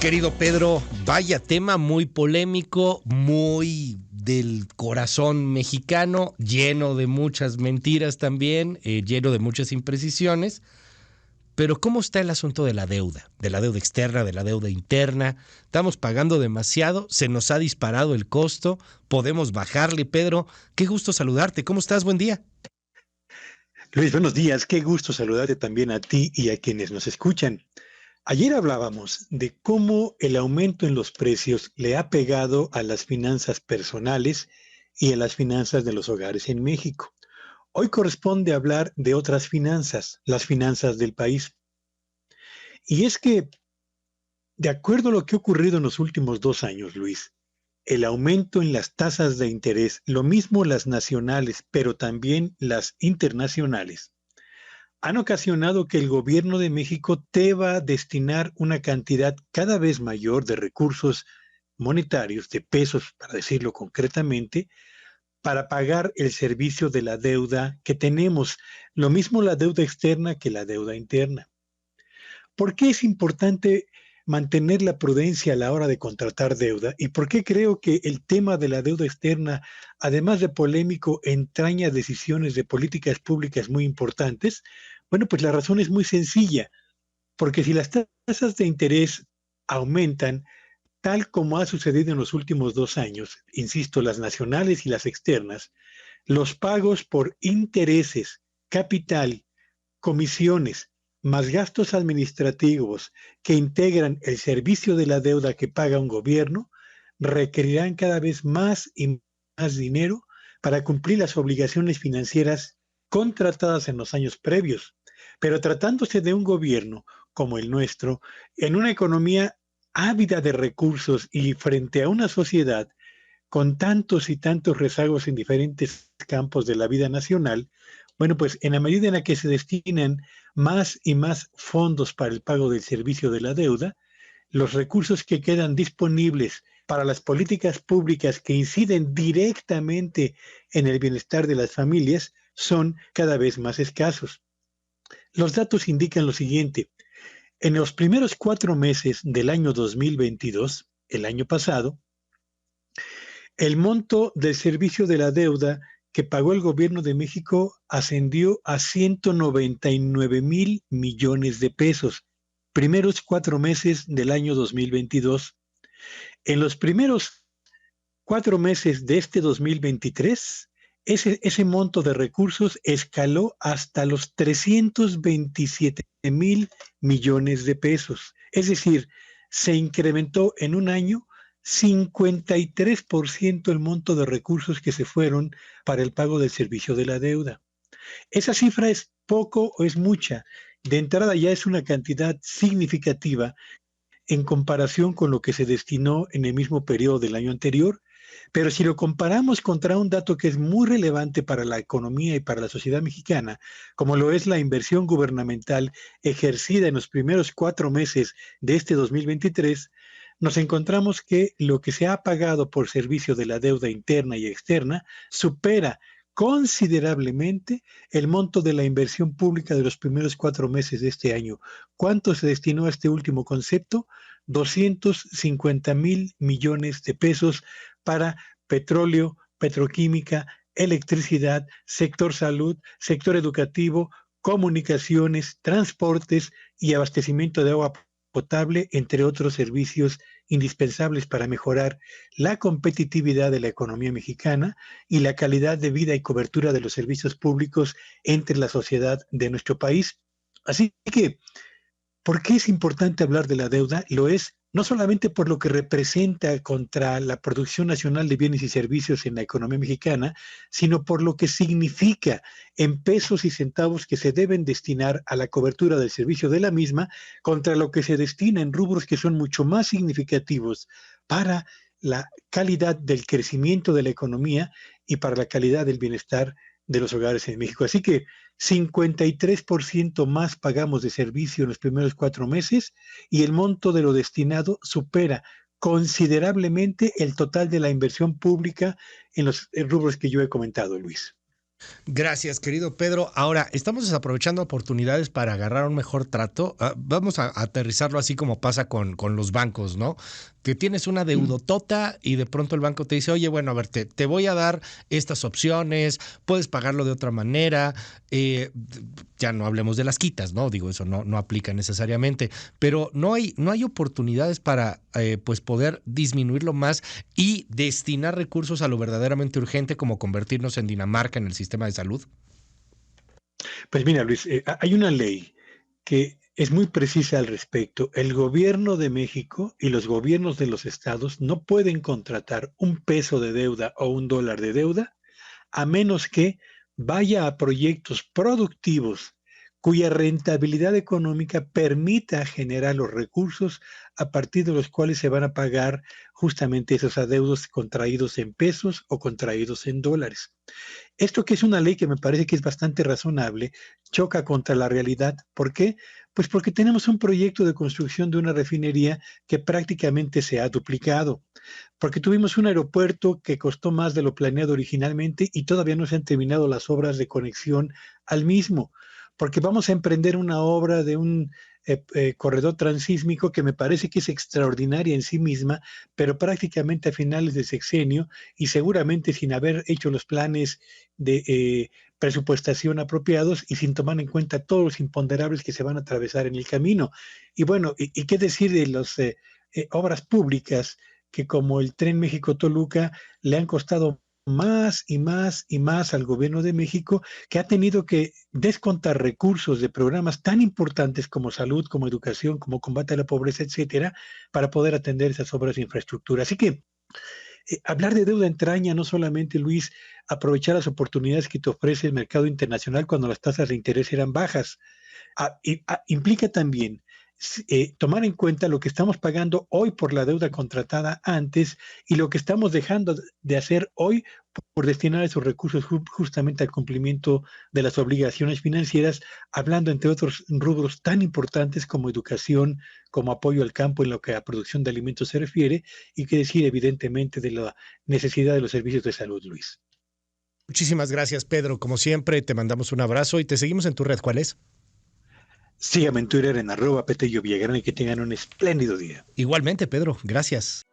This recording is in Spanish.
Querido Pedro, vaya tema muy polémico, muy del corazón mexicano, lleno de muchas mentiras también, lleno de muchas imprecisiones. Pero ¿cómo está el asunto de la deuda? De la deuda externa, de la deuda interna. Estamos pagando demasiado, se nos ha disparado el costo, podemos bajarle. Pedro, qué gusto saludarte. ¿Cómo estás? Buen día. Luis, buenos días. Qué gusto saludarte también a ti y a quienes nos escuchan. Ayer hablábamos de cómo el aumento en los precios le ha pegado a las finanzas personales y a las finanzas de los hogares en México. Hoy corresponde hablar de otras finanzas, las finanzas del país. Y es que, de acuerdo a lo que ha ocurrido en los últimos 2 años, Luis, el aumento en las tasas de interés, lo mismo las nacionales, pero también las internacionales, han ocasionado que el gobierno de México deba destinar una cantidad cada vez mayor de recursos monetarios, de pesos, para decirlo concretamente, para pagar el servicio de la deuda que tenemos, lo mismo la deuda externa que la deuda interna. ¿Por qué es importante mantener la prudencia a la hora de contratar deuda? ¿Y por qué creo que el tema de la deuda externa, además de polémico, entraña decisiones de políticas públicas muy importantes? Bueno, pues la razón es muy sencilla, porque si las tasas de interés aumentan, tal como ha sucedido en los últimos 2 años, insisto, las nacionales y las externas, los pagos por intereses, capital, comisiones, más gastos administrativos que integran el servicio de la deuda que paga un gobierno, requerirán cada vez más y más dinero para cumplir las obligaciones financieras contratadas en los años previos. Pero tratándose de un gobierno como el nuestro, en una economía ávida de recursos y frente a una sociedad con tantos y tantos rezagos en diferentes campos de la vida nacional, bueno, pues en la medida en la que se destinan más y más fondos para el pago del servicio de la deuda, los recursos que quedan disponibles para las políticas públicas que inciden directamente en el bienestar de las familias son cada vez más escasos. Los datos indican lo siguiente: en los primeros 4 meses del año 2022, el año pasado, el monto del servicio de la deuda que pagó el gobierno de México ascendió a 199,000 millones de pesos. Primeros 4 meses del año 2022. En los primeros 4 meses de este 2023, ese monto de recursos escaló hasta los 327,000 millones de pesos. Es decir, se incrementó en un año 53% el monto de recursos que se fueron para el pago del servicio de la deuda. ¿Esa cifra es poco o es mucha? De entrada ya es una cantidad significativa en comparación con lo que se destinó en el mismo periodo del año anterior, pero si lo comparamos contra un dato que es muy relevante para la economía y para la sociedad mexicana, como lo es la inversión gubernamental ejercida en los primeros 4 meses de este 2023, nos encontramos que lo que se ha pagado por servicio de la deuda interna y externa supera considerablemente el monto de la inversión pública de los primeros 4 meses de este año. ¿Cuánto se destinó a este último concepto? 250,000 millones de pesos para petróleo, petroquímica, electricidad, sector salud, sector educativo, comunicaciones, transportes y abastecimiento de agua potable, entre otros servicios indispensables para mejorar la competitividad de la economía mexicana y la calidad de vida y cobertura de los servicios públicos entre la sociedad de nuestro país. Así que, ¿por qué es importante hablar de la deuda? Lo es no solamente por lo que representa contra la producción nacional de bienes y servicios en la economía mexicana, sino por lo que significa en pesos y centavos que se deben destinar a la cobertura del servicio de la misma, contra lo que se destina en rubros que son mucho más significativos para la calidad del crecimiento de la economía y para la calidad del bienestar de los hogares en México. Así que 53% más pagamos de servicio en los primeros 4 meses y el monto de lo destinado supera considerablemente el total de la inversión pública en los rubros que yo he comentado, Luis. Gracias, querido Pedro. Ahora, estamos desaprovechando oportunidades para agarrar un mejor trato. Vamos a aterrizarlo así como pasa con los bancos, ¿no? Que tienes una deudotota y de pronto el banco te dice, oye, bueno, a ver, te voy a dar estas opciones, puedes pagarlo de otra manera. Ya no hablemos de las quitas, ¿no? Digo, eso no aplica necesariamente, pero no hay oportunidades para pues poder disminuirlo más y destinar recursos a lo verdaderamente urgente, como convertirnos en Dinamarca en el sistema de salud. Pues mira, Luis, hay una ley que es muy precisa al respecto. El gobierno de México y los gobiernos de los estados no pueden contratar un peso de deuda o un dólar de deuda a menos que vaya a proyectos productivos cuya rentabilidad económica permita generar los recursos a partir de los cuales se van a pagar justamente esos adeudos contraídos en pesos o contraídos en dólares. Esto que es una ley que me parece que es bastante razonable, choca contra la realidad. ¿Por qué? Pues porque tenemos un proyecto de construcción de una refinería que prácticamente se ha duplicado, porque tuvimos un aeropuerto que costó más de lo planeado originalmente y todavía no se han terminado las obras de conexión al mismo, porque vamos a emprender una obra de un corredor transísmico que me parece que es extraordinaria en sí misma, pero prácticamente a finales de sexenio y seguramente sin haber hecho los planes de presupuestación apropiados y sin tomar en cuenta todos los imponderables que se van a atravesar en el camino. Y bueno, ¿y qué decir de las obras públicas que como el Tren México-Toluca le han costado más y más y más al gobierno de México, que ha tenido que descontar recursos de programas tan importantes como salud, como educación, como combate a la pobreza, etcétera, para poder atender esas obras de infraestructura. Así que hablar de deuda entraña no solamente, Luis, aprovechar las oportunidades que te ofrece el mercado internacional cuando las tasas de interés eran bajas. Implica también tomar en cuenta lo que estamos pagando hoy por la deuda contratada antes y lo que estamos dejando de hacer hoy por destinar esos recursos justamente al cumplimiento de las obligaciones financieras, hablando entre otros rubros tan importantes como educación, como apoyo al campo en lo que a producción de alimentos se refiere, y que decir evidentemente de la necesidad de los servicios de salud, Luis. Muchísimas gracias, Pedro. Como siempre, te mandamos un abrazo y te seguimos en tu red. ¿Cuál es? Síganme en Twitter en @Petello Villagrán y que tengan un espléndido día. Igualmente, Pedro. Gracias.